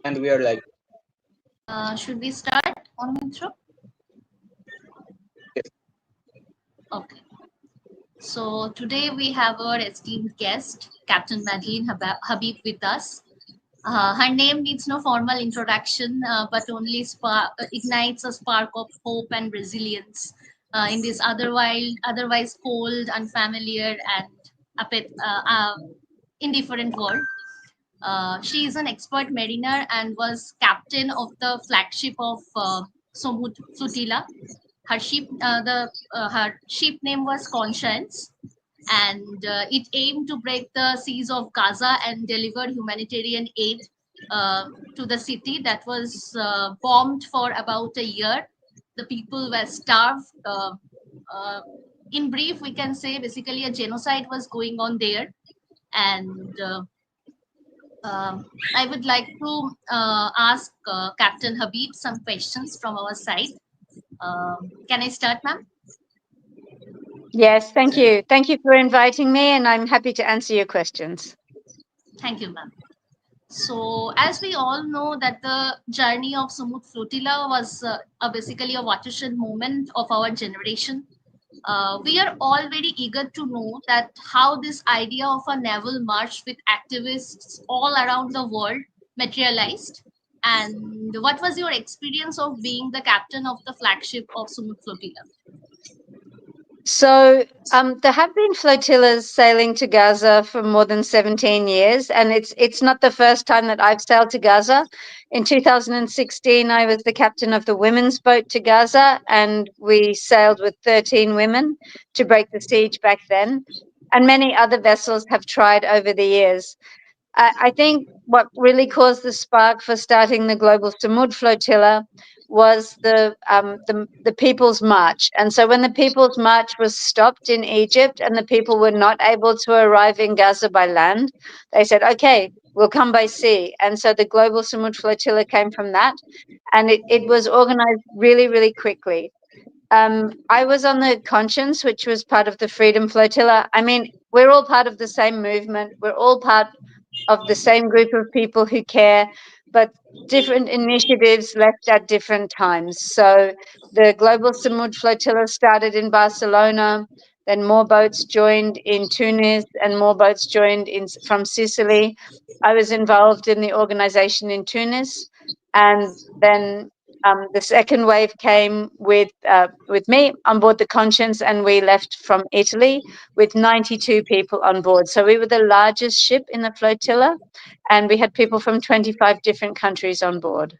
And we are like, Should we start on intro? yes, Okay. So today we have our esteemed guest, Captain Madeleine Habib, with us. Her name needs no formal introduction, but only ignites a spark of hope and resilience in this otherwise cold, unfamiliar, and indifferent world. She is an expert mariner and was captain of the flagship of Sumud Flotilla. Her ship name was Conscience, and it aimed to break the seas of Gaza and deliver humanitarian aid to the city that was bombed for about a year. The people were starved. Uh, in brief, we can say basically a genocide was going on there, and I would like to ask Captain Habib some questions from our side. Can I start, ma'am? Yes, thank you. Thank you for inviting me, and I'm happy to answer your questions. Thank you, ma'am. So, as we all know, that the journey of Sumud Flotilla was basically a watershed moment of our generation. We are all very eager to know that how this idea of a naval march with activists all around the world materialized. And what was your experience of being the captain of the flagship of Sumud Flotilla? So, there have been flotillas sailing to Gaza for more than 17 years, and it's not the first time that I've sailed to Gaza. In 2016, I was the captain of the women's boat to Gaza, and we sailed with 13 women to break the siege back then. And many other vessels have tried over the years. I think what really caused the spark for starting the global Sumud Flotilla was the People's March. And so when the People's March was stopped in Egypt and the people were not able to arrive in Gaza by land, they said, okay, we'll come by sea. And so the global Sumud Flotilla came from that. And it was organized really, really quickly. I was on the Conscience, which was part of the Freedom Flotilla. I mean, we're all part of the same movement. We're all part of the same group of people who care, but different initiatives left at different times. So the Global Sumud Flotilla started in Barcelona, then more boats joined in Tunis and more boats joined from Sicily. I was involved in the organization in Tunis, and then the second wave came with me on board the Conscience, and we left from Italy with 92 people on board. So we were the largest ship in the flotilla, and we had people from 25 different countries on board.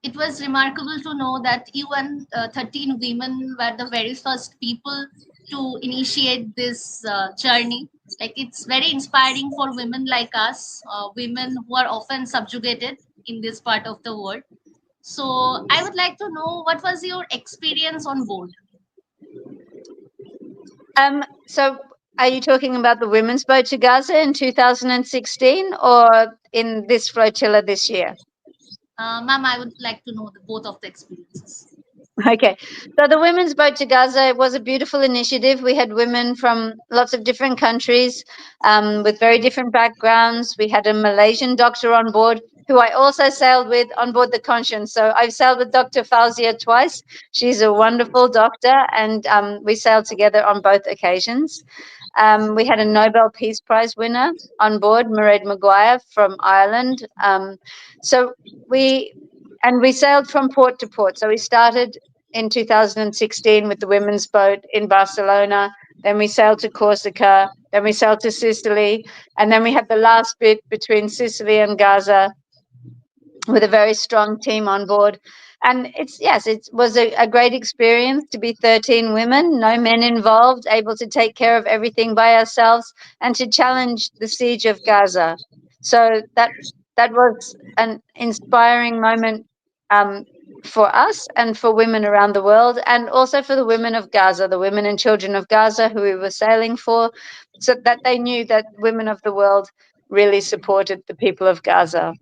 It was remarkable to know that you and 13 women were the very first people to initiate this journey. Like, it's very inspiring for women like us, women who are often subjugated in this part of the world. So I would like to know, what was your experience on board? So are you talking about the women's boat to Gaza in 2016 or in this flotilla this year? Ma'am, I would like to know both of the experiences. Okay, so the women's boat to Gaza was a beautiful initiative. We had women from lots of different countries with very different backgrounds. We had a Malaysian doctor on board who I also sailed with on board the Conscience. So I've sailed with Dr. Fauzia twice. She's a wonderful doctor, and we sailed together on both occasions. We had a Nobel Peace Prize winner on board, Mairead Maguire from Ireland. So we sailed from port to port. So we started in 2016 with the women's boat in Barcelona. Then we sailed to Corsica. Then we sailed to Sicily. And then we had the last bit between Sicily and Gaza with a very strong team on board. And it was a great experience to be 13 women, no men involved, able to take care of everything by ourselves and to challenge the siege of Gaza. So that was an inspiring moment for us and for women around the world, and also for the women of Gaza, the women and children of Gaza who we were sailing for, so that they knew that women of the world really supported the people of Gaza.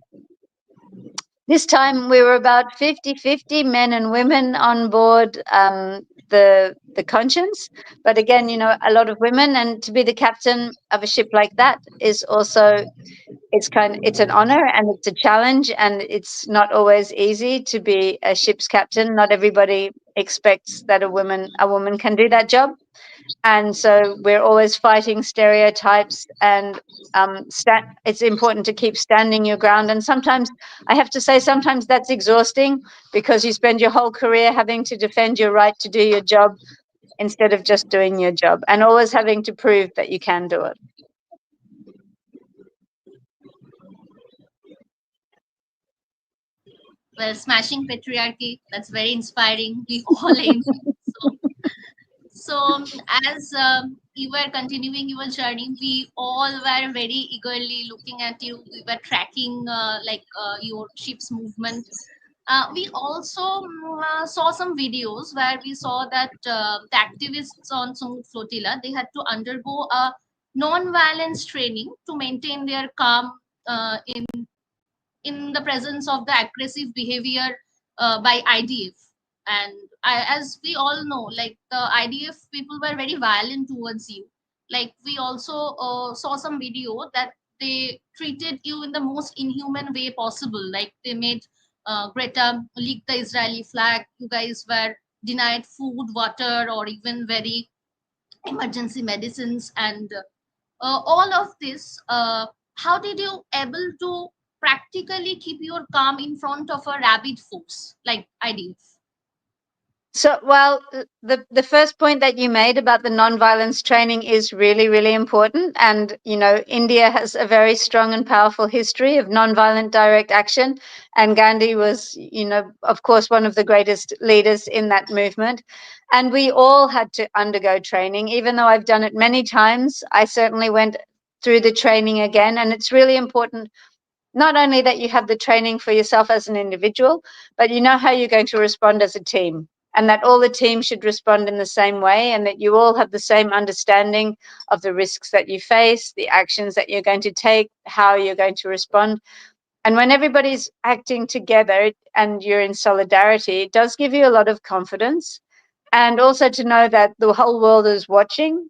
This time we were about 50-50 men and women on board the conscience. But again, a lot of women, and to be the captain of a ship like that is also, it's an honor and it's a challenge, and it's not always easy to be a ship's captain. Not everybody expects that a woman can do that job. And so we're always fighting stereotypes, and it's important to keep standing your ground. And sometimes, I have to say, sometimes that's exhausting, because you spend your whole career having to defend your right to do your job instead of just doing your job, and always having to prove that you can do it. Well, smashing patriarchy, that's very inspiring. We all aim. So, as you were continuing your journey, we all were very eagerly looking at you. We were tracking your ship's movement. We also saw some videos where we saw that the activists on Sumud Flotilla, they had to undergo a non-violence training to maintain their calm in the presence of the aggressive behavior by IDF. And as we all know, like the IDF people were very violent towards you. Like we also saw some video that they treated you in the most inhuman way possible. Like they made Greta leak the Israeli flag. You guys were denied food, water, or even very emergency medicines, and all of this. How did you able to practically keep your calm in front of a rabid force like IDF? So, well, the first point that you made about the non-violence training is really, really important. And, India has a very strong and powerful history of non-violent direct action. And Gandhi was, of course, one of the greatest leaders in that movement. And we all had to undergo training. Even though I've done it many times, I certainly went through the training again. And it's really important, not only that you have the training for yourself as an individual, but you know how you're going to respond as a team, and that all the team should respond in the same way, and that you all have the same understanding of the risks that you face, the actions that you're going to take, how you're going to respond. And when everybody's acting together and you're in solidarity, it does give you a lot of confidence. And also to know that the whole world is watching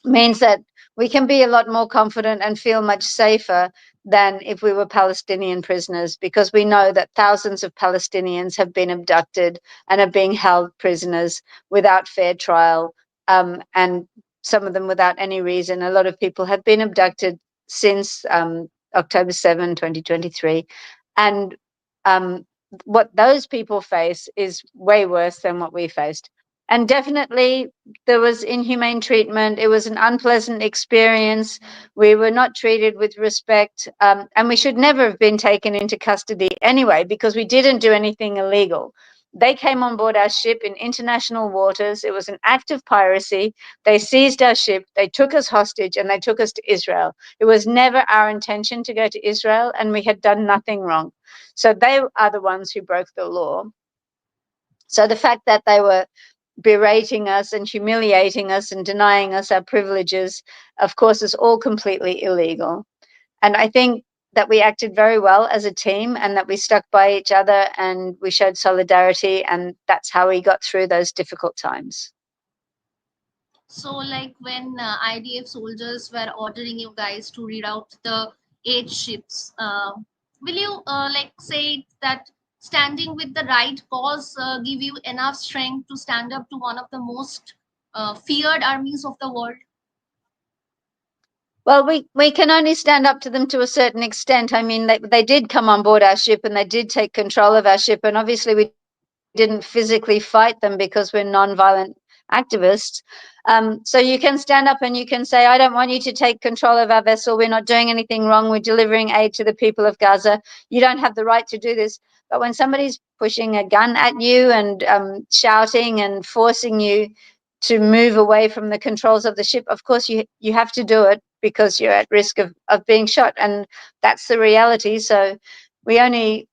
means that we can be a lot more confident and feel much safer than if we were Palestinian prisoners, because we know that thousands of Palestinians have been abducted and are being held prisoners without fair trial, and some of them without any reason. A lot of people have been abducted since October 7, 2023. And what those people face is way worse than what we faced. And definitely there was inhumane treatment. It was an unpleasant experience. We were not treated with respect. And we should never have been taken into custody anyway, because we didn't do anything illegal. They came on board our ship in international waters. It was an act of piracy. They seized our ship, they took us hostage, and they took us to Israel. It was never our intention to go to Israel, and we had done nothing wrong. So they are the ones who broke the law. So the fact that they were berating us and humiliating us and denying us our privileges, of course, is all completely illegal. And I think that we acted very well as a team, and that we stuck by each other and we showed solidarity, and that's how we got through those difficult times. So, like when IDF soldiers were ordering you guys to reroute the 8 ships, will you say that standing with the right cause give you enough strength to stand up to one of the most feared armies of the world? Well, we can only stand up to them to a certain extent. I mean, they did come on board our ship and they did take control of our ship. And obviously, we didn't physically fight them because we're non-violent activists. So you can stand up and you can say, I don't want you to take control of our vessel. We're not doing anything wrong. We're delivering aid to the people of Gaza. You don't have the right to do this. But when somebody's pushing a gun at you and shouting and forcing you to move away from the controls of the ship, of course you have to do it, because you're at risk of being shot. And that's the reality. So we only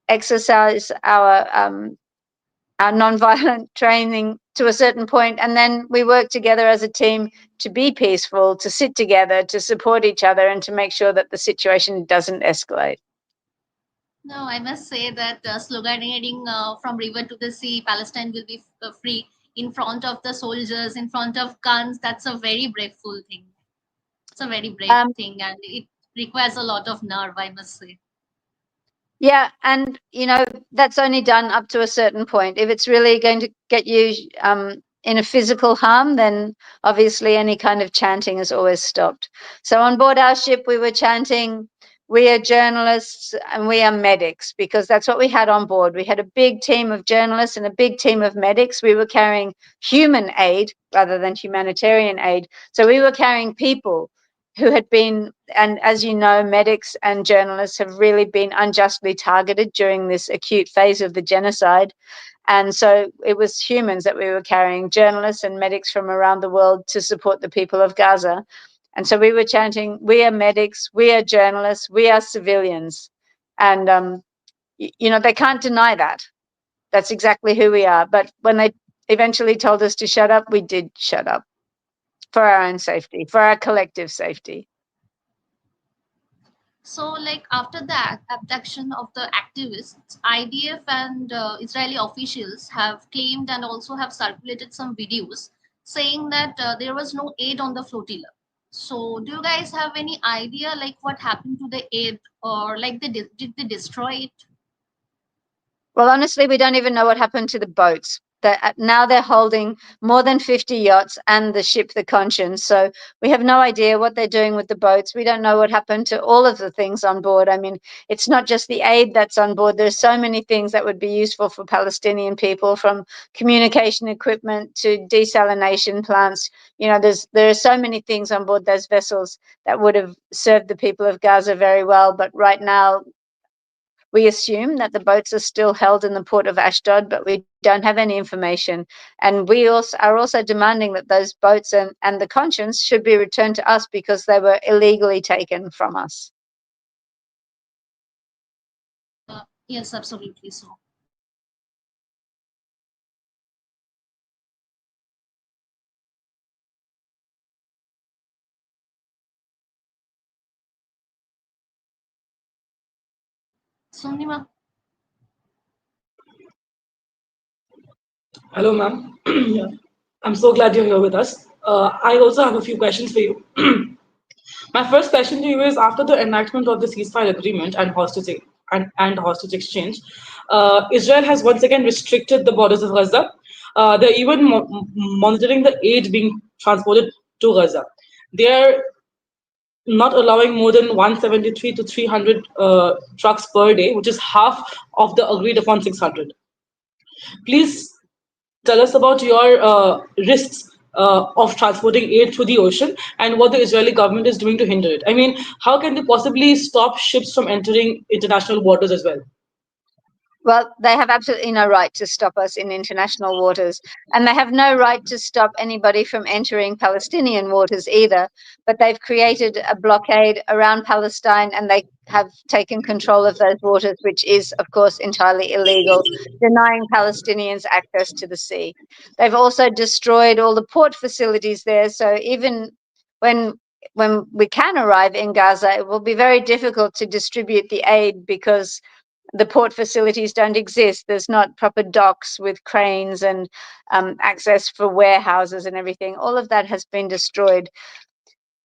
exercise our non-violent training to a certain point, and then we work together as a team to be peaceful, to sit together, to support each other, and to make sure that the situation doesn't escalate. No, I must say that sloganeering from river to the sea, Palestine will be free in front of the soldiers, in front of guns. That's a very braveful thing. It's a very brave Um, thing, and it requires a lot of nerve, I must say. yeah, and that's only done up to a certain point. If it's really going to get you in a physical harm, then obviously any kind of chanting is always stopped. So on board our ship, we were chanting, "We are journalists and we are medics," because that's what we had on board. We had a big team of journalists and a big team of medics. We were carrying human aid rather than humanitarian aid. So we were carrying people who had been, and as you know, medics and journalists have really been unjustly targeted during this acute phase of the genocide. And so it was humans that we were carrying, journalists and medics from around the world to support the people of Gaza. And so we were chanting, "We are medics, we are journalists, we are civilians." And, they can't deny that. That's exactly who we are. But when they eventually told us to shut up, we did shut up for our own safety, for our collective safety. So, like after the abduction of the activists, IDF and Israeli officials have claimed and also have circulated some videos saying that there was no aid on the flotilla. So, do you guys have any idea like what happened to the aid, or like did they destroy it? Well, honestly, we don't even know what happened to the boats. Now they're holding more than 50 yachts and the ship, the Conscience. So we have no idea what they're doing with the boats. We don't know what happened to all of the things on board. I mean, it's not just the aid that's on board. There's so many things that would be useful for Palestinian people, from communication equipment to desalination plants. There are so many things on board those vessels that would have served the people of Gaza very well. But right now, we assume that the boats are still held in the port of Ashdod, but we don't have any information. And we are also demanding that those boats and the Conscience should be returned to us because they were illegally taken from us. Yes, absolutely so. Sunima, Hello, ma'am. Yeah. I'm so glad you're here with us. I also have a few questions for you. My first question to you is: after the enactment of the ceasefire agreement and hostage exchange, Israel has once again restricted the borders of Gaza. They're even monitoring the aid being transported to Gaza. They're not allowing more than 173 to 300 trucks per day, which is half of the agreed upon 600. Please tell us about your risks of transporting aid through the ocean and what the Israeli government is doing to hinder it. I mean, how can they possibly stop ships from entering international waters as well? Well, they have absolutely no right to stop us in international waters, and they have no right to stop anybody from entering Palestinian waters either. But they've created a blockade around Palestine, and they have taken control of those waters, which is, of course, entirely illegal, denying Palestinians access to the sea. They've also destroyed all the port facilities there, so even when when we can arrive in Gaza, it will be very difficult to distribute the aid because the port facilities don't exist. There's not proper docks with cranes and access for warehouses and everything. All of that has been destroyed.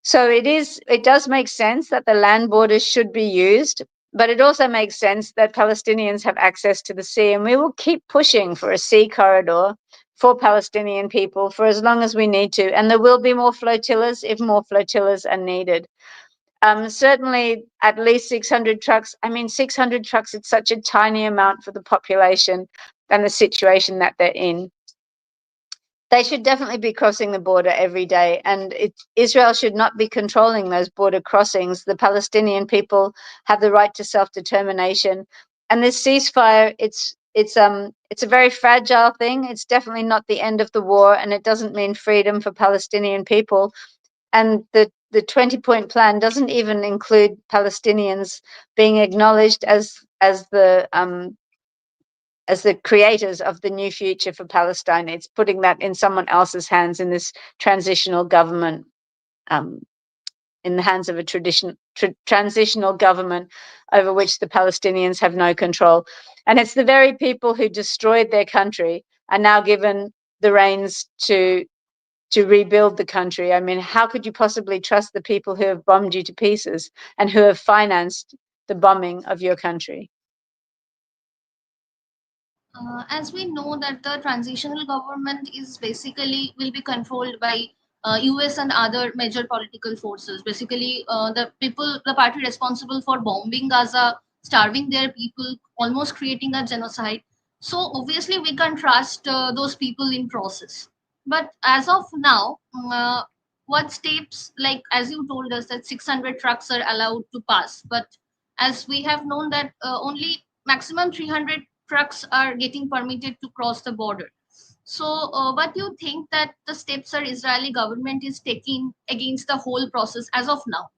So it does make sense that the land borders should be used, but it also makes sense that Palestinians have access to the sea, and we will keep pushing for a sea corridor for Palestinian people for as long as we need to. And there will be more flotillas if more flotillas are needed. Certainly at least 600 trucks. I mean, 600 trucks, it's such a tiny amount for the population and the situation that they're in. They should definitely be crossing the border every day, and Israel should not be controlling those border crossings. The Palestinian people have the right to self-determination, and this ceasefire, it's a very fragile thing. It's definitely not the end of the war, and it doesn't mean freedom for Palestinian people. And the 20-point plan doesn't even include Palestinians being acknowledged as the creators of the new future for Palestine. It's putting that in someone else's hands in this transitional government um, in the hands of a transitional government over which the Palestinians have no control. And it's the very people who destroyed their country are now given the reins to rebuild the country. I mean, how could you possibly trust the people who have bombed you to pieces and who have financed the bombing of your country? As we know that the transitional government is basically will be controlled by US and other major political forces. Basically, the party responsible for bombing Gaza, starving their people, almost creating a genocide. So obviously, we can trust those people in process. But as of now, what steps, like as you told us that 600 trucks are allowed to pass, but as we have known that only maximum 300 trucks are getting permitted to cross the border. So, what do you think that the steps our Israeli government is taking against the whole process as of now?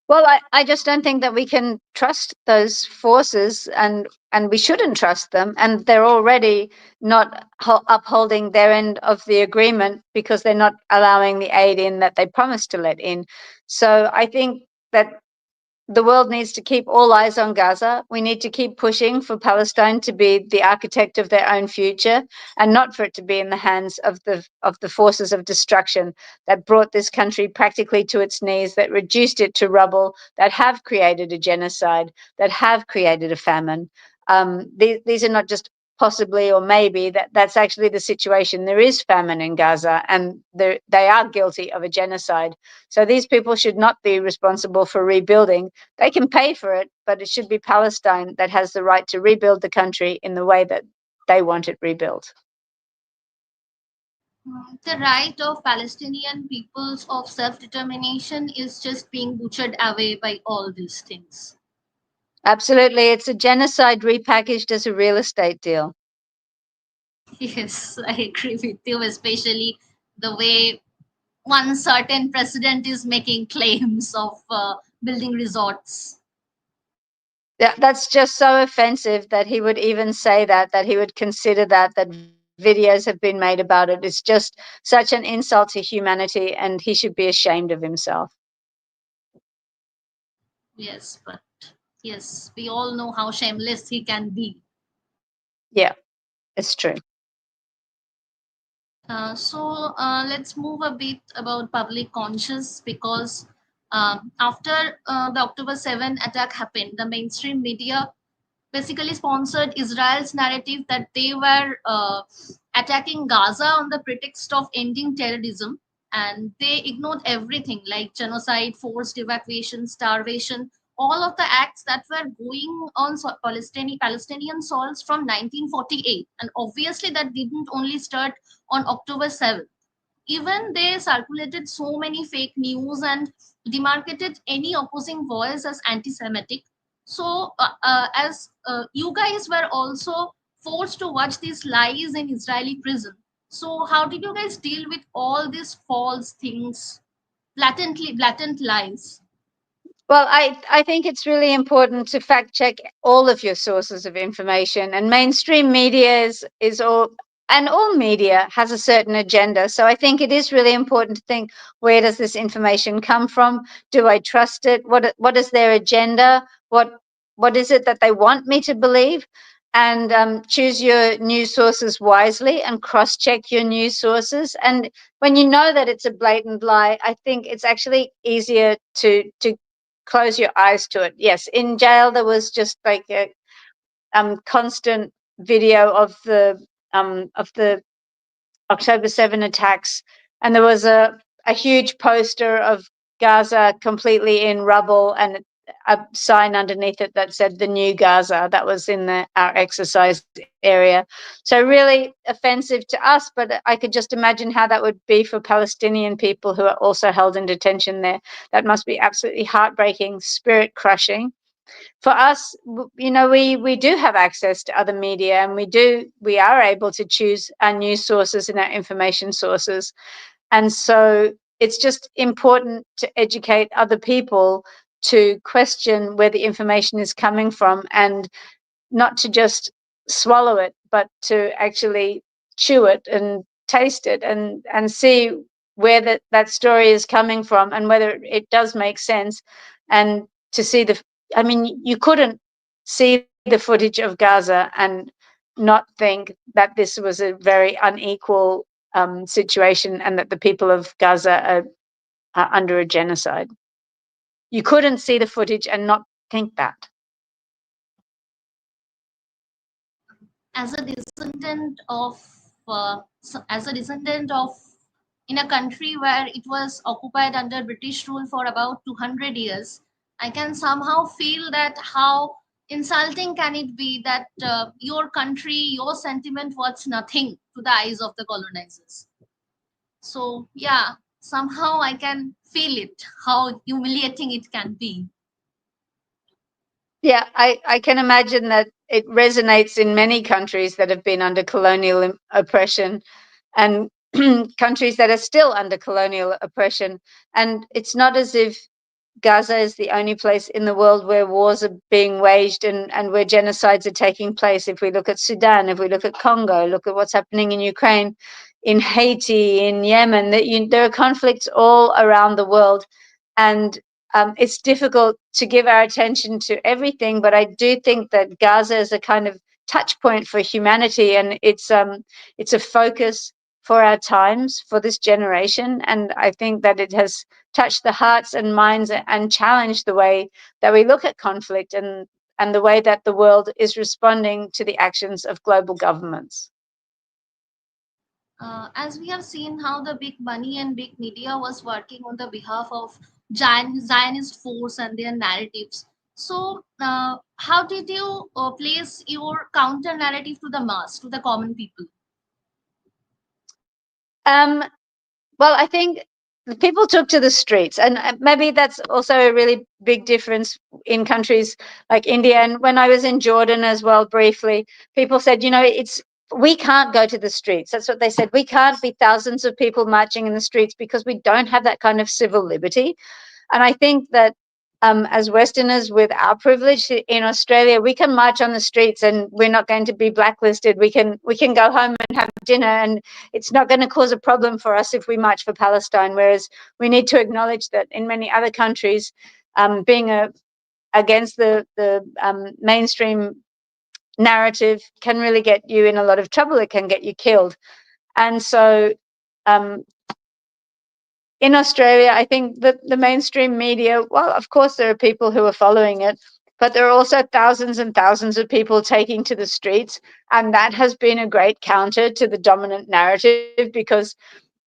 Well, I just don't think that we can trust those forces, and we shouldn't trust them. And they're already not upholding their end of the agreement because they're not allowing the aid in that they promised to let in. So I think that the world needs to keep all eyes on Gaza. We need to keep pushing for Palestine to be the architect of their own future and not for it to be in the hands of the forces of destruction that brought this country practically to its knees, that reduced it to rubble, that have created a genocide, that have created a famine. These are not just possibly or maybe, that's actually the situation. There is famine in Gaza, and they are guilty of a genocide. So these people should not be responsible for rebuilding. They can pay for it, but it should be Palestine that has the right to rebuild the country in the way that they want it rebuilt. The right of Palestinian peoples of self-determination is just being butchered away by all these things. Absolutely. It's a genocide repackaged as a real estate deal. Yes, I agree with you, especially the way one certain president is making claims of building resorts. Yeah, that's just so offensive that he would even say that he would consider that videos have been made about it. It's just such an insult to humanity, and he should be ashamed of himself. Yes, but yes, we all know how shameless he can be. Yeah, it's true. So let's move a bit about public conscience, because after the October 7 attack happened, the mainstream media basically sponsored Israel's narrative that they were attacking Gaza on the pretext of ending terrorism, and they ignored everything like genocide, forced evacuation, starvation, all of the acts that were going on Palestinian soils from 1948. And obviously, that didn't only start on October 7th. Even they circulated so many fake news and demarcated any opposing voice as anti-Semitic. So, as you guys were also forced to watch these lies in Israeli prison. So, how did you guys deal with all these false things, blatant lies? Well, I think it's really important to fact check all of your sources of information, and mainstream media is all, and all media has a certain agenda. So I think it is really important to think, where does this information come from? Do I trust it? What is their agenda? What is it that they want me to believe? And choose your news sources wisely and cross check your news sources. And when you know that it's a blatant lie, I think it's actually easier to close your eyes to it. Yes, in jail there was just like a constant video of the October 7 attacks, and there was a huge poster of Gaza completely in rubble and a sign underneath it that said the new Gaza. That was in our exercise area. So really offensive to us, but I could just imagine how that would be for Palestinian people who are also held in detention there. That must be absolutely heartbreaking, spirit crushing. For us, we do have access to other media, and we are able to choose our news sources and our information sources. And so it's just important to educate other people to question where the information is coming from, and not to just swallow it, but to actually chew it and taste it and see where that story is coming from and whether it does make sense. And to see I mean, you couldn't see the footage of Gaza and not think that this was a very unequal situation and that the people of Gaza are under a genocide. You couldn't see the footage and not think that. As a descendant of in a country where it was occupied under British rule for about 200 years, I can somehow feel that how insulting can it be that your country, your sentiment was nothing to the eyes of the colonizers. So yeah, somehow I can feel it, how humiliating it can be. Yeah, I can imagine that it resonates in many countries that have been under colonial oppression and countries that are still under colonial oppression. And it's not as if Gaza is the only place in the world where wars are being waged and where genocides are taking place. If we look at Sudan, if we look at Congo, look at what's happening in Ukraine, in Haiti, in Yemen, there are conflicts all around the world. And it's difficult to give our attention to everything, but I do think that Gaza is a kind of touch point for humanity, and it's a focus for our times, for this generation. And I think that it has touched the hearts and minds and challenged the way that we look at conflict and the way that the world is responding to the actions of global governments. As we have seen how the big money and big media was working on the behalf of Zionist force and their narratives. So, how did you place your counter narrative to the mass, to the common people? Well, I think people took to the streets, and maybe that's also a really big difference in countries like India. And when I was in Jordan as well, briefly, people said, we can't go to the streets. That's what they said. We can't be thousands of people marching in the streets because we don't have that kind of civil liberty. And I think that as Westerners with our privilege in Australia, we can march on the streets and we're not going to be blacklisted. We can go home and have dinner, and it's not going to cause a problem for us if we march for Palestine. Whereas we need to acknowledge that in many other countries, being against the mainstream narrative can really get you in a lot of trouble. It can get you killed. And so in Australia, I think that the mainstream media, well, of course, there are people who are following it, but there are also thousands and thousands of people taking to the streets. And that has been a great counter to the dominant narrative, because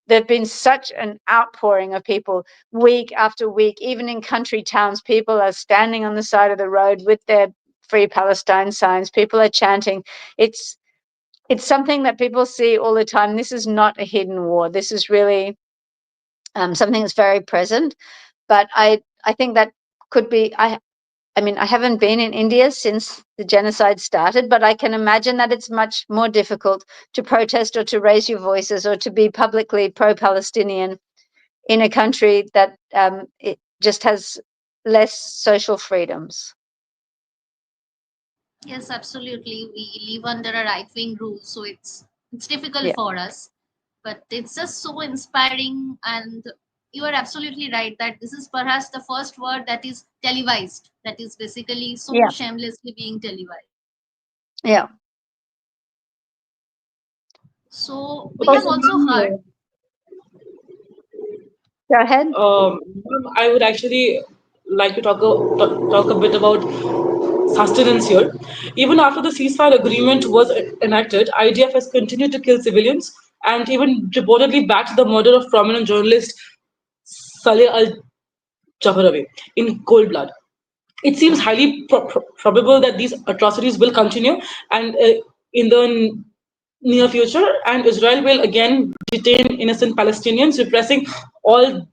there've been such an outpouring of people week after week. Even in country towns, people are standing on the side of the road with their Free Palestine signs. People are chanting. It's something that people see all the time. This is not a hidden war. This is really something that's very present. But I think that could be, I mean, I haven't been in India since the genocide started, but I can imagine that it's much more difficult to protest or to raise your voices or to be publicly pro-Palestinian in a country that it just has less social freedoms. Yes, absolutely. We live under a right-wing rule, so it's difficult for us. But it's just so inspiring, and you are absolutely right that this is perhaps the first word that is televised, that is basically so shamelessly being televised. Yeah. So we have also heard. Go ahead. I would actually like to talk a bit about sustenance here. Even after the ceasefire agreement was enacted, IDF has continued to kill civilians and even reportedly backed the murder of prominent journalist Saleh al-Jafarawi in cold blood. It seems highly probable that these atrocities will continue and in the near future, and Israel will again detain innocent Palestinians, repressing all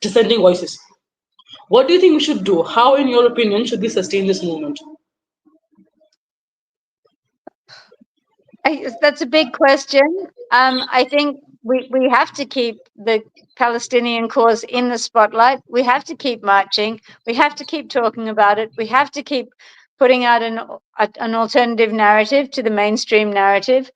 dissenting voices. What do you think we should do? How, in your opinion, should we sustain this movement? That's a big question. I think we have to keep the Palestinian cause in the spotlight. We have to keep marching. We have to keep talking about it. We have to keep putting out an alternative narrative to the mainstream narrative.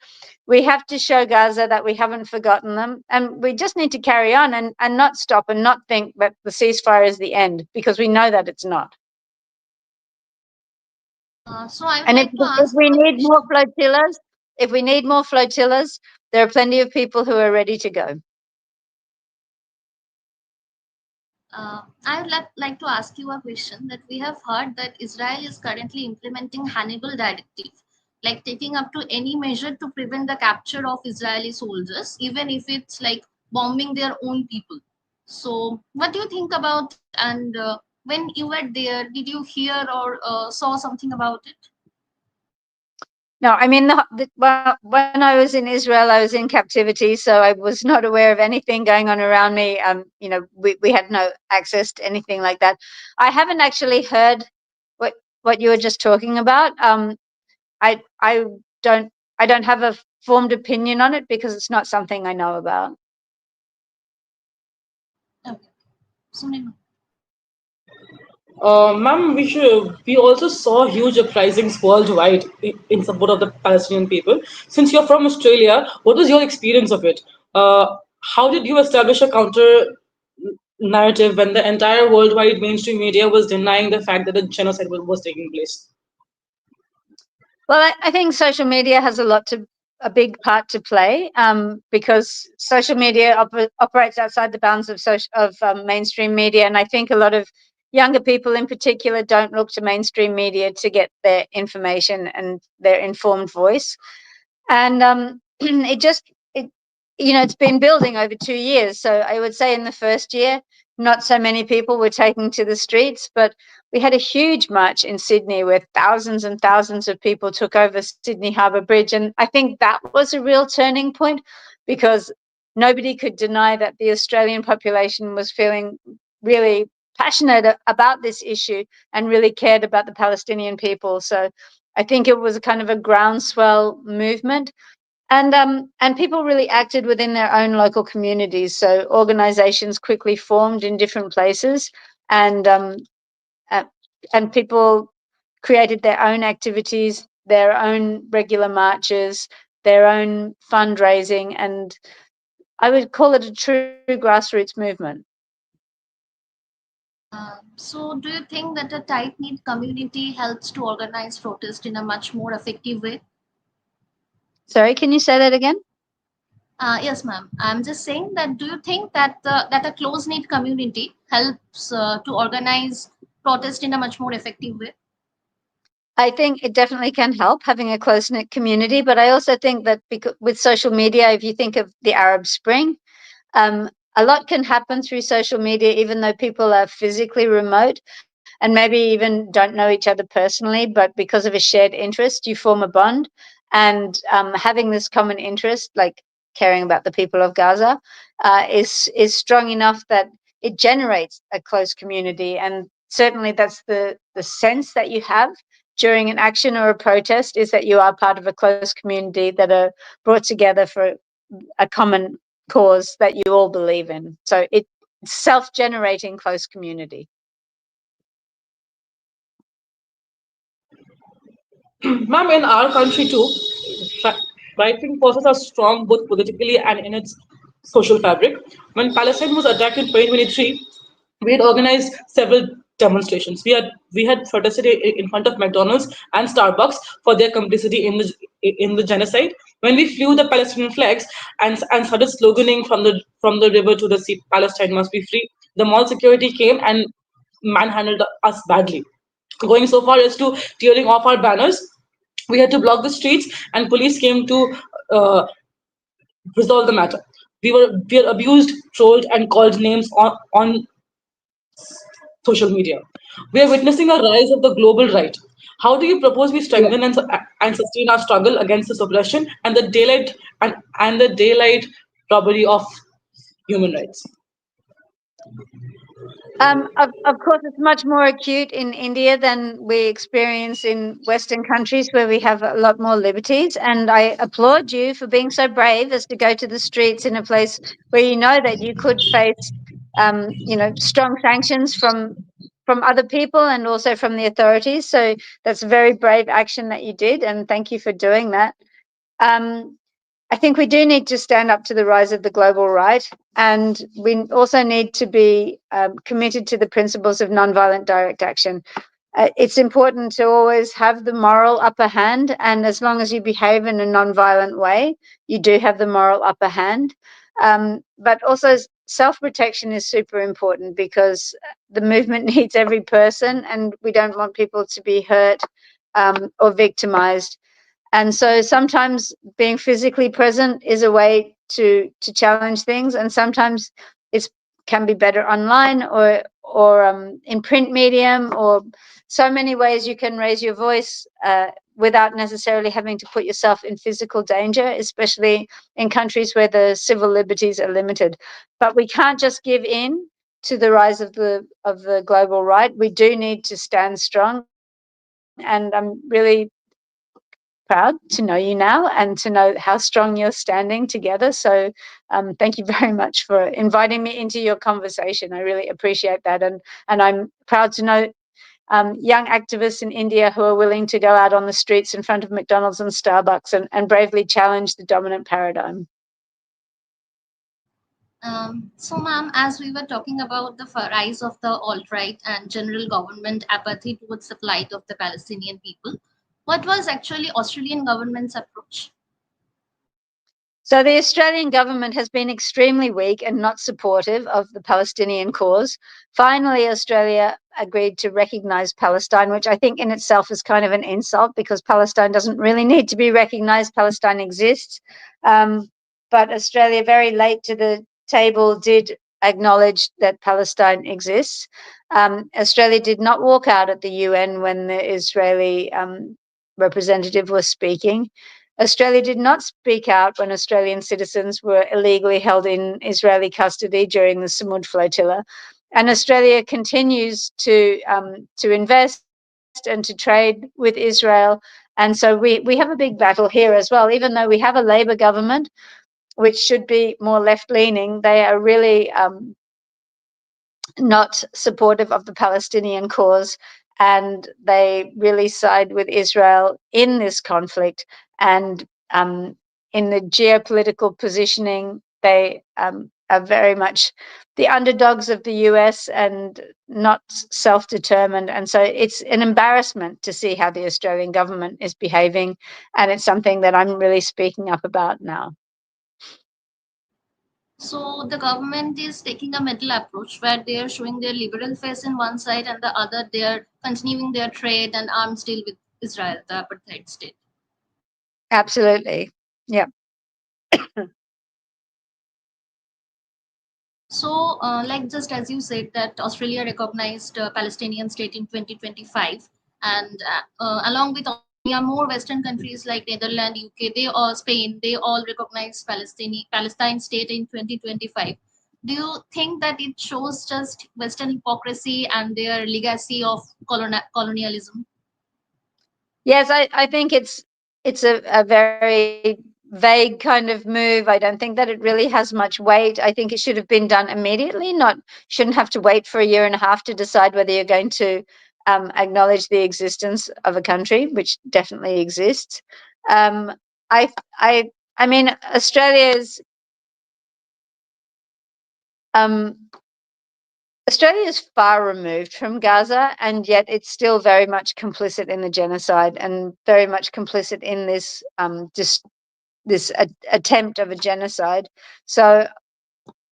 we have to show Gaza that we haven't forgotten them, and we just need to carry on and not stop and not think that the ceasefire is the end, because we know that it's not. So I would And like to if ask we you a need more question. flotillas, there are plenty of people who are ready to go. I would like to ask you a question that we have heard that Israel is currently implementing Hannibal Directive, like taking up to any measure to prevent the capture of Israeli soldiers, even if it's like bombing their own people. So, what do you think about it? And when you were there, did you hear or saw something about it? No, I mean, when I was in Israel, I was in captivity, so I was not aware of anything going on around me. We had no access to anything like that. I haven't actually heard what you were just talking about. I don't I don't have a formed opinion on it because it's not something I know about. Okay. Sunil. Ma'am, we also saw huge uprisings worldwide in support of the Palestinian people. Since you're from Australia, what was your experience of it? How did you establish a counter narrative when the entire worldwide mainstream media was denying the fact that the genocide was taking place? Well, I think social media has a big part to play, because social media operates outside the bounds of mainstream media, and I think a lot of younger people, in particular, don't look to mainstream media to get their information and their informed voice. And it just it it's been building over 2 years. So I would say in the first year, not so many people were taking to the streets, but we had a huge march in Sydney where thousands and thousands of people took over Sydney Harbour Bridge. And I think that was a real turning point, because nobody could deny that the Australian population was feeling really passionate about this issue and really cared about the Palestinian people. So I think it was a kind of a groundswell movement. And people really acted within their own local communities. So organizations quickly formed in different places, and uh, and people created their own activities, their own regular marches, their own fundraising, and I would call it a true grassroots movement. So, do you think that a tight knit community helps to organize protest in a much more effective way? Sorry, can you say that again? Yes, ma'am. I'm just saying that. Do you think that that a close knit community helps to organize protest in a much more effective way? I think it definitely can help having a close knit community, but I also think that with social media, if you think of the Arab Spring, a lot can happen through social media, even though people are physically remote and maybe even don't know each other personally, but because of a shared interest, you form a bond. And having this common interest, like caring about the people of Gaza, is strong enough that it generates a close community. And certainly, that's the sense that you have during an action or a protest, is that you are part of a close community that are brought together for a common cause that you all believe in. So it's self-generating close community. Ma'am, in our country too, right wing forces are strong both politically and in its social fabric. When Palestine was attacked in 2023, we had organized several demonstrations. We had protested in front of McDonald's and Starbucks for their complicity in the genocide. When we flew the Palestinian flags and started sloganing from the river to the sea, Palestine must be free, the mall security came and manhandled us badly, going so far as to tearing off our banners. We had to block the streets, and police came to uh, resolve the matter. We were abused, trolled, and called names on social media. We are witnessing a rise of the global right. How do you propose we Yeah. strengthen and sustain our struggle against this oppression and the daylight robbery of human rights? Of course, it's much more acute in India than we experience in Western countries where we have a lot more liberties. And I applaud you for being so brave as to go to the streets in a place where you know that you could face, strong sanctions from other people and also from the authorities. So that's a very brave action that you did, and thank you for doing that. Um, I think we do need to stand up to the rise of the global right, and we also need to be committed to the principles of nonviolent direct action. It's important to always have the moral upper hand, and as long as you behave in a nonviolent way, you do have the moral upper hand. But also, self-protection is super important because the movement needs every person, and we don't want people to be hurt or victimized. And so sometimes being physically present is a way to challenge things, and sometimes it can be better online or in print medium, or so many ways you can raise your voice without necessarily having to put yourself in physical danger, especially in countries where the civil liberties are limited. But we can't just give in to the rise of the global right. We do need to stand strong, and I'm really proud to know you now and to know how strong you're standing together. So thank you very much for inviting me into your conversation. I really appreciate that. And I'm proud to know young activists in India who are willing to go out on the streets in front of McDonald's and Starbucks and bravely challenge the dominant paradigm. So, ma'am, as we were talking about the rise of the alt-right and general government apathy towards the plight of the Palestinian people, what was actually Australian government's approach? So the Australian government has been extremely weak and not supportive of the Palestinian cause. Finally, Australia agreed to recognise Palestine, which I think in itself is kind of an insult because Palestine doesn't really need to be recognised. Palestine exists. But Australia, very late to the table, did acknowledge that Palestine exists. Australia did not walk out at the UN when the Israeli representative was speaking. Australia did not speak out when Australian citizens were illegally held in Israeli custody during the Sumud Flotilla. And Australia continues to invest and to trade with Israel. And so we have a big battle here as well. Even though we have a Labor government, which should be more left-leaning, they are really not supportive of the Palestinian cause, and they really side with Israel in this conflict. And in the geopolitical positioning, they are very much the underdogs of the US and not self-determined. And so it's an embarrassment to see how the Australian government is behaving, and it's something that I'm really speaking up about now. So the government is taking a middle approach where they are showing their liberal face in one side and the other they are continuing their trade and arms deal with Israel, the apartheid state. Absolutely. Yeah. So, like just as you said, that Australia recognized Palestinian state in 2025, and along with Australia, more Western countries like Netherlands, UK, they all Spain, they all recognize Palestine state in 2025. Do you think that it shows just Western hypocrisy and their legacy of colonialism? Yes, I think it's a very vague kind of move. I don't think that it really has much weight. I think it should have been done immediately, not shouldn't have to wait for a year and a half to decide whether you're going to acknowledge the existence of a country, which definitely exists. Um, I I I mean um, Australia is far removed from Gaza, and yet it's still very much complicit in the genocide and very much complicit in this attempt of a genocide. So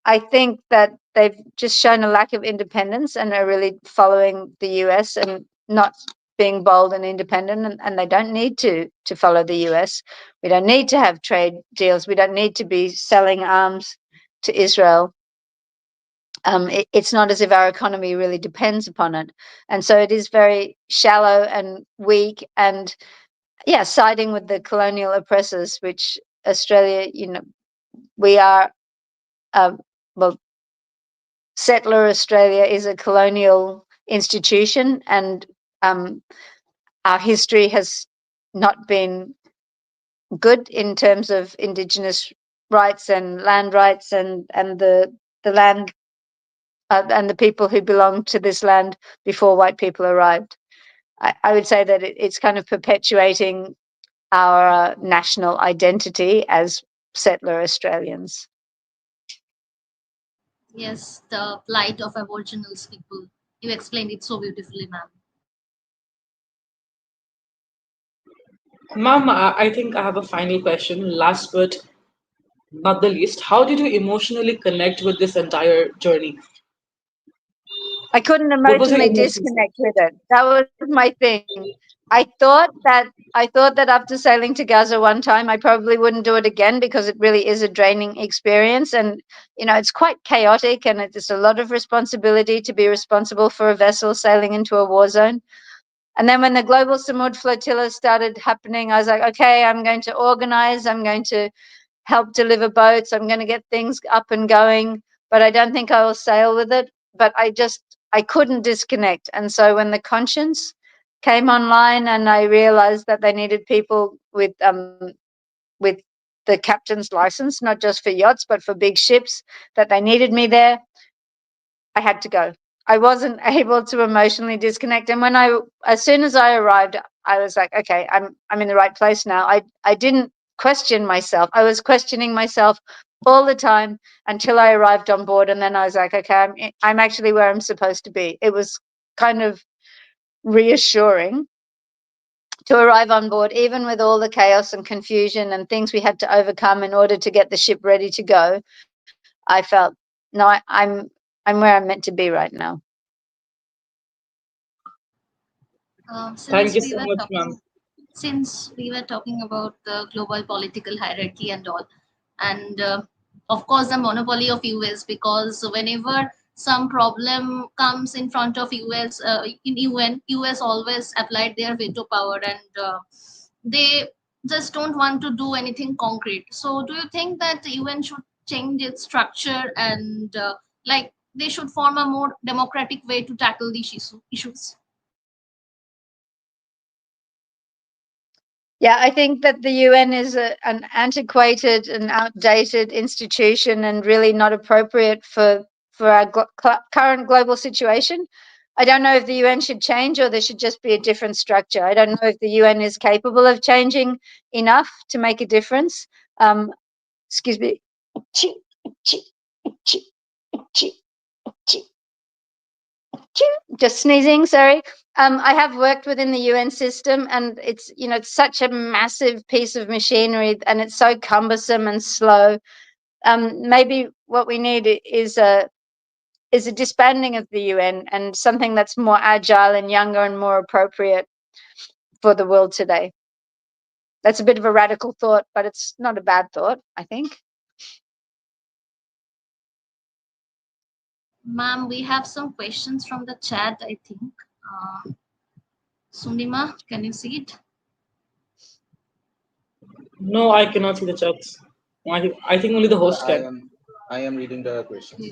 I think that they've just shown a lack of independence and are really following the US and not being bold and independent, and they don't need to follow the US. We don't need to have trade deals. We don't need to be selling arms to Israel. It's not as if our economy really depends upon it. And so it is very shallow and weak and, yeah, siding with the colonial oppressors, which Australia, we are, well, settler Australia is a colonial institution, and our history has not been good in terms of Indigenous rights and land rights and the land and the people who belonged to this land before white people arrived. I would say that it's kind of perpetuating our national identity as settler Australians. Yes, the plight of Aboriginals people. You explained it so beautifully, ma'am. Ma'am, I think I have a final question. Last but not the least, how did you emotionally connect with this entire journey? I couldn't What was your emotionally emotion state? disconnect with it. That was my thing. I thought that after sailing to Gaza one time, I probably wouldn't do it again because it really is a draining experience, and it's quite chaotic, and it's a lot of responsibility to be responsible for a vessel sailing into a war zone. And then when the global Sumud Flotilla started happening, I was like, okay, I'm going to organize. I'm going to help deliver boats. I'm going to get things up and going, but I don't think I will sail with it. But I couldn't disconnect. And so when the conscience came online and I realized that they needed people with the captain's license, not just for yachts, but for big ships, that they needed me there, I had to go. I wasn't able to emotionally disconnect. And as soon as I arrived, I was like, okay, I'm in the right place now. I didn't question myself. I was questioning myself all the time until I arrived on board. And then I was like, okay, I'm actually where I'm supposed to be. It was kind of reassuring to arrive on board, even with all the chaos and confusion and things we had to overcome in order to get the ship ready to go. I felt, no, I'm where I'm meant to be right now. Thank Since you we so were much, ma'am. talking, since we were talking about the global political hierarchy and all, and of course the monopoly of US, because whenever some problem comes in front of US in UN, US always applied their veto power, and they just don't want to do anything concrete. So do you think that UN should change its structure and like they should form a more democratic way to tackle these issues? Yeah, I think that the UN is an antiquated and outdated institution and really not appropriate for our current global situation. I don't know if the UN should change or there should just be a different structure. I don't know if the UN is capable of changing enough to make a difference. Excuse me. Just sneezing, sorry. I have worked within the UN system, and it's such a massive piece of machinery, and it's so cumbersome and slow. Maybe what we need is a disbanding of the UN and something that's more agile and younger and more appropriate for the world today. That's a bit of a radical thought, but it's not a bad thought, I think. Ma'am, we have some questions from the chat, I think. Sunima, can you see it? No, I cannot see the chats. I think only the host I can. am I am reading the questions.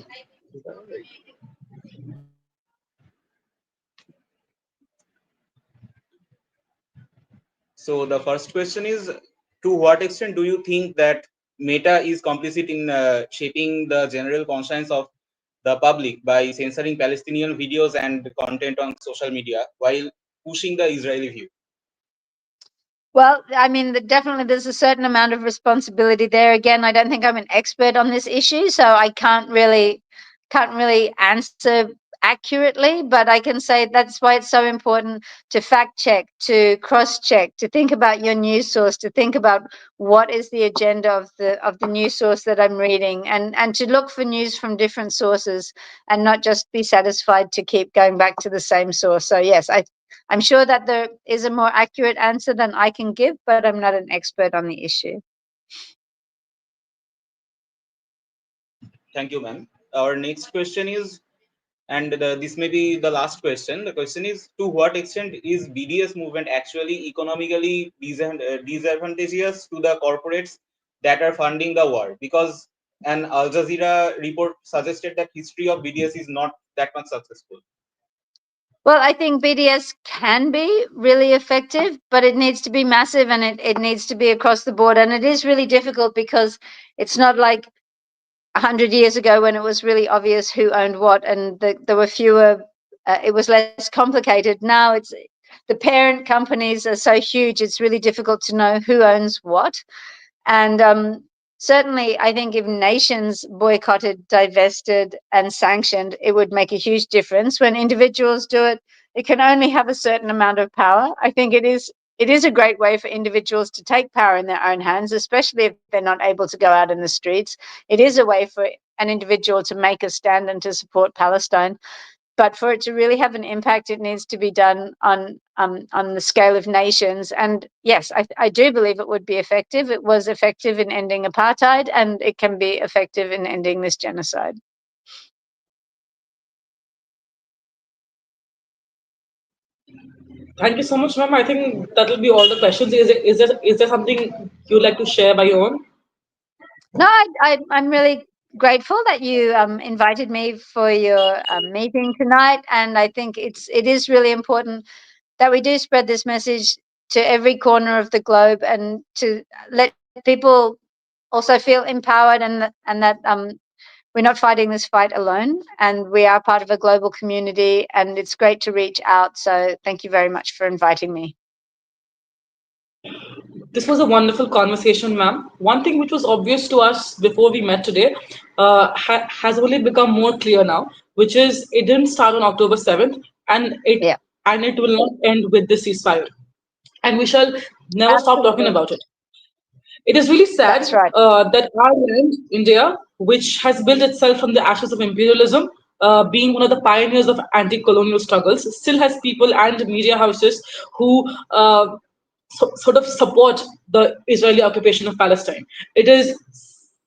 So the first question is, to what extent do you think that Meta is complicit in shaping the general conscience of the public by censoring Palestinian videos and content on social media while pushing the Israeli view? Well, I mean, definitely there's a certain amount of responsibility there. Again, I don't think I'm an expert on this issue, so I can't really answer accurately, but I can say that's why it's so important to fact check, to cross check, to think about your news source, to think about what is the agenda of the news source that I'm reading, and to look for news from different sources and not just be satisfied to keep going back to the same source. So yes, I'm sure that there is a more accurate answer than I can give, but I'm not an expert on the issue. Thank you, ma'am. Our next question is, and this may be the last question. The question is, to what extent is BDS movement actually economically disadvantageous to the corporates that are funding the war? Because an Al Jazeera report suggested that history of BDS is not that much successful. Well, I think BDS can be really effective, but it needs to be massive and it needs to be across the board. And it is really difficult because it's not like 100 years ago when it was really obvious who owned what, and there were fewer, it was less complicated. Now the parent companies are so huge, it's really difficult to know who owns what. And certainly, I think if nations boycotted, divested, and sanctioned, it would make a huge difference. When individuals do it, it can only have a certain amount of power. I think it is a great way for individuals to take power in their own hands, especially if they're not able to go out in the streets. It is a way for an individual to make a stand and to support Palestine. But for it to really have an impact, it needs to be done on the scale of nations. And yes, I do believe it would be effective. It was effective in ending apartheid, and it can be effective in ending this genocide. Thank you so much, ma'am. I think that will be all the questions. Is there something you'd like to share by your own? No, I'm really grateful that you invited me for your meeting tonight, and I think it is really important that we do spread this message to every corner of the globe and to let people also feel empowered, and that we're not fighting this fight alone, and we are part of a global community, and it's great to reach out. So thank you very much for inviting me. This was a wonderful conversation, ma'am. One thing which was obvious to us before we met today has only become more clear now, which is it didn't start on October 7th, and Yeah, it will not end with this ceasefire, and we shall never stop talking absolutely. about it. It is really That's sad right. that our land, India, which has built itself from the ashes of imperialism, being one of the pioneers of anti-colonial struggles, still has people and media houses who sort of support the Israeli occupation of Palestine. It is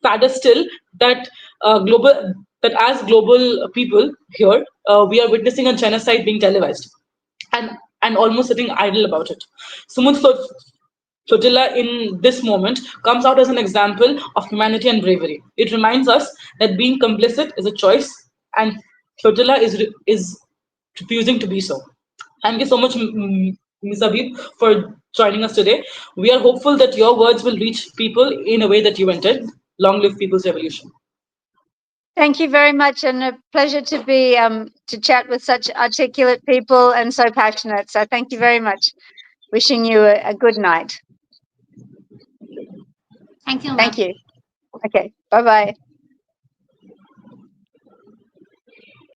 sadder still that global that as global people here, we are witnessing a genocide being televised and almost sitting idle about it. Sumud Flotilla in this moment comes out as an example of humanity and bravery. It reminds us that being complicit is a choice, and Flotilla is refusing to be so. Thank you so much, Ms. Habib, for joining us today. We are hopeful that your words will reach people in a way that you intend. Long live People's Revolution. Thank you very much, and a pleasure to be to chat with such articulate people and so passionate. So thank you very much. Wishing you a good night. Thank you, Thank ma'am. you. Okay, bye bye.